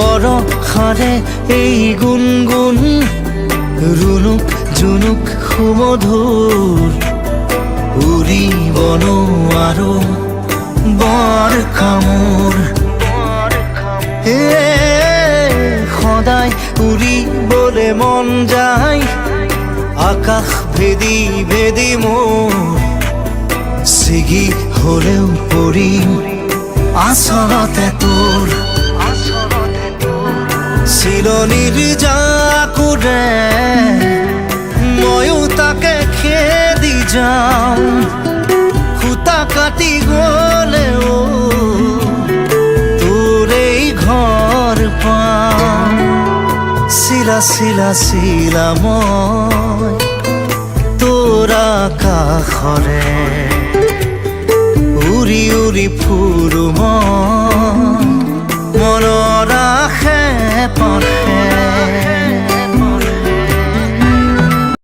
বৰষাৰে এই গুণগুণ ৰুণুক জুনুক সুমধুৰ উৰিব নোৱাৰো বৰষামোৰ সদায় উৰিবলে মন যায় আকাশ ভেদি ভেদি মোৰ ছিগি হলেও পৰিম আচলতে তোৰ চিলনিৰ জাকুৰে ময়ো তাকে খেদি যাওঁ সূতা কাটি গলেও তোৰেই ঘৰ পাম চিলা চিলা চিলা মই তোৰ আকাশৰে উৰি উৰি ফুৰো মই মনৰ আশে পাশে